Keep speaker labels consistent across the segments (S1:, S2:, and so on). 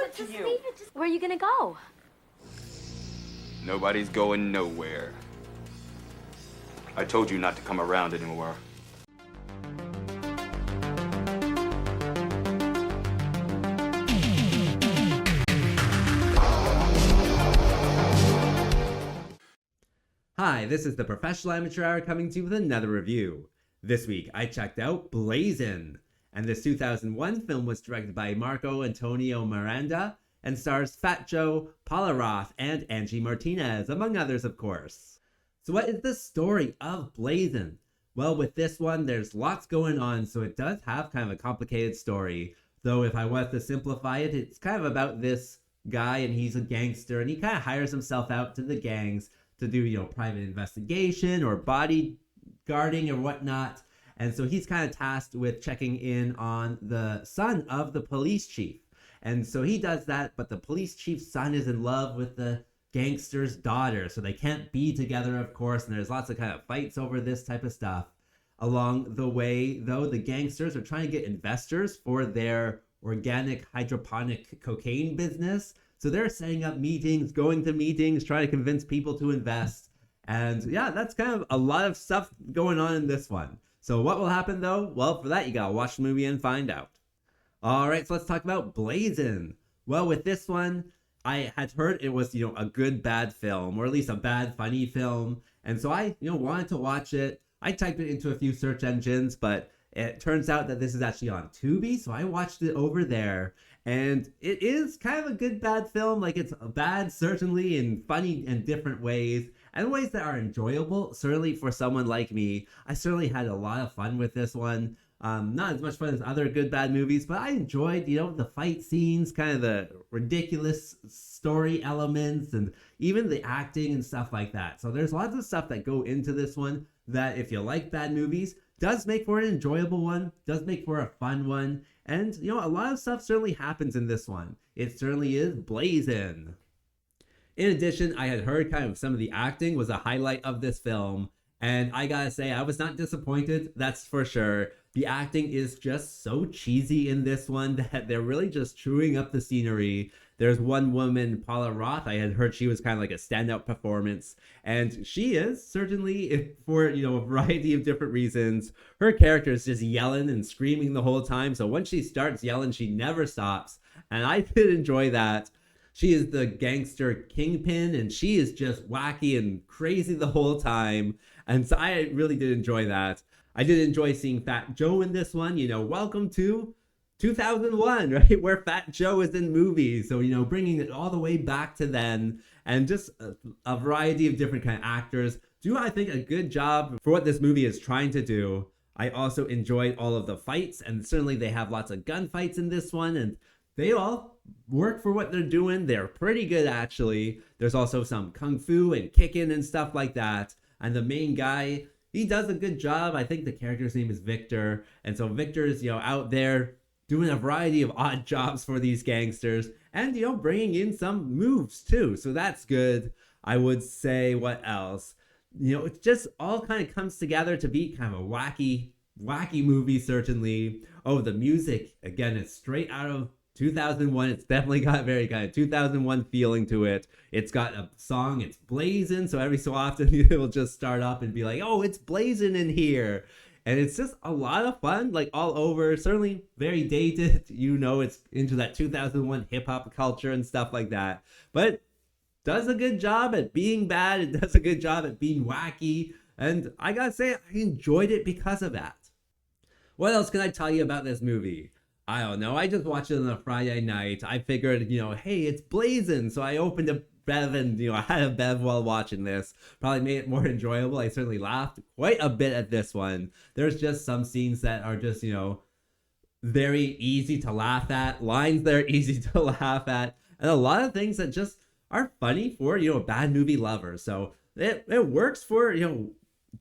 S1: it to you.
S2: Leave it. Where are you gonna go?
S3: Nobody's going nowhere. I told you not to come around anymore.
S4: Hi, this is the Professional Amateur Hour coming to you with another review. This week, I checked out Blazing, and this 2001 film was directed by Marco Antonio Miranda and stars Fat Joe, Paula Roth, and Angie Martinez, among others, of course. So what is the story of Blazing? Well, with this one, there's lots going on, so it does have kind of a complicated story. Though if I was to simplify it, it's kind of about this guy, and he's a gangster, and he kind of hires himself out to the gangs to do, private investigation or bodyguarding or whatnot. And so he's kind of tasked with checking in on the son of the police chief. And so he does that, but the police chief's son is in love with the gangster's daughter. So they can't be together, of course, and there's lots of kind of fights over this type of stuff. Along the way, though, the gangsters are trying to get investors for their organic hydroponic cocaine business. So they're setting up meetings, going to meetings, trying to convince people to invest. And yeah, that's kind of a lot of stuff going on in this one. So what will happen though? Well, for that, you gotta watch the movie and find out. All right, so let's talk about Blazing. Well, with this one, I had heard it was, a good bad film, or at least a bad funny film. And so I, wanted to watch it. I typed it into a few search engines, but it turns out that this is actually on Tubi. So I watched it over there. And it is kind of a good bad film. Like, it's bad certainly in funny and different ways, and ways that are enjoyable. Certainly for someone like me, I certainly had a lot of fun with this one. Not as much fun as other good bad movies, but I enjoyed, the fight scenes, kind of the ridiculous story elements, and even the acting and stuff like that. So there's lots of stuff that go into this one that, if you like bad movies, does make for an enjoyable one, does make for a fun one. And, a lot of stuff certainly happens in this one. It certainly is blazing. In addition, I had heard kind of some of the acting was a highlight of this film. And I gotta say, I was not disappointed, that's for sure. The acting is just so cheesy in this one that they're really just chewing up the scenery. There's one woman, Paula Roth, I had heard she was kind of like a standout performance. And she is, certainly, for, a variety of different reasons. Her character is just yelling and screaming the whole time. So once she starts yelling, she never stops. And I did enjoy that. She is the gangster kingpin, and she is just wacky and crazy the whole time. And so I really did enjoy that. I did enjoy seeing Fat Joe in this one. Welcome to 2001, right? Where Fat Joe is in movies. So, bringing it all the way back to then, and just a variety of different kind of actors do, I think, a good job for what this movie is trying to do. I also enjoyed all of the fights, and certainly they have lots of gunfights in this one, and they all work for what they're doing. They're pretty good, actually. There's also some kung fu and kicking and stuff like that. And the main guy, he does a good job. I think the character's name is Victor. And so Victor's, out there doing a variety of odd jobs for these gangsters, and, bringing in some moves too. So that's good. I would say, what else? It just all kind of comes together to be kind of a wacky movie, certainly. Oh, the music, again, it's straight out of 2001. It's definitely got a very kind of 2001 feeling to it. It's got a song, it's blazing, so every so often it will just start up and be like, oh, it's blazing in here. And it's just a lot of fun, like all over. Certainly very dated, it's into that 2001 hip-hop culture and stuff like that. But does a good job at being bad. It does a good job at being wacky. And I gotta say, I enjoyed it because of that. What else can I tell you about this movie? I don't know. I just watched it on a Friday night. I figured, hey, it's blazing. So I opened a Bev and, I had a Bev while watching this. Probably made it more enjoyable. I certainly laughed quite a bit at this one. There's just some scenes that are just, very easy to laugh at. Lines that are easy to laugh at. And a lot of things that just are funny for, a bad movie lover. So it works for,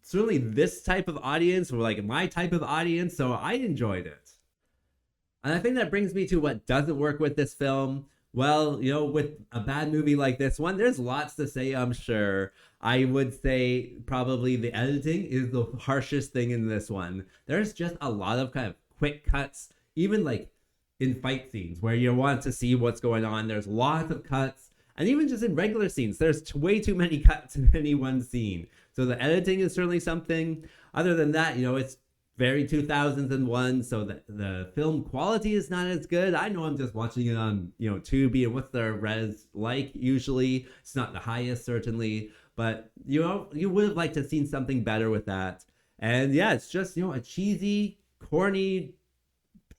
S4: certainly this type of audience, or like my type of audience. So I enjoyed it. And I think that brings me to what doesn't work with this film. Well, with a bad movie like this one, there's lots to say, I'm sure. I would say probably the editing is the harshest thing in this one. There's just a lot of kind of quick cuts, even like in fight scenes where you want to see what's going on. There's lots of cuts. And even just in regular scenes, there's way too many cuts in any one scene. So the editing is certainly something. Other than that, it's very 2001, so the film quality is not as good. I know I'm just watching it on, Tubi, and what's the res like usually? It's not the highest, certainly. But, you would have liked to have seen something better with that. And yeah, it's just, a cheesy, corny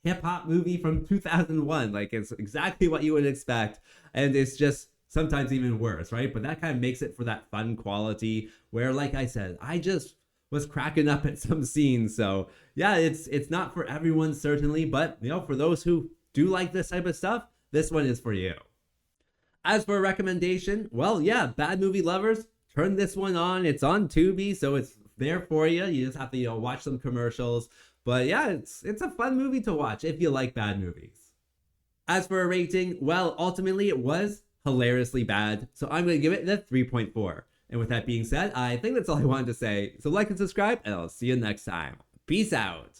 S4: hip-hop movie from 2001. Like, it's exactly what you would expect. And it's just sometimes even worse, right? But that kind of makes it for that fun quality where, like I said, I just was cracking up at some scenes. So yeah, it's not for everyone, certainly, but for those who do like this type of stuff, this one is for you. As for a recommendation, well, yeah, bad movie lovers, turn this one on. It's on Tubi, so it's there for you. You just have to watch some commercials. But yeah, it's a fun movie to watch if you like bad movies. As for a rating, well, ultimately it was hilariously bad, so I'm going to give it a 3.4. And with that being said, I think that's all I wanted to say. So like and subscribe, and I'll see you next time. Peace out.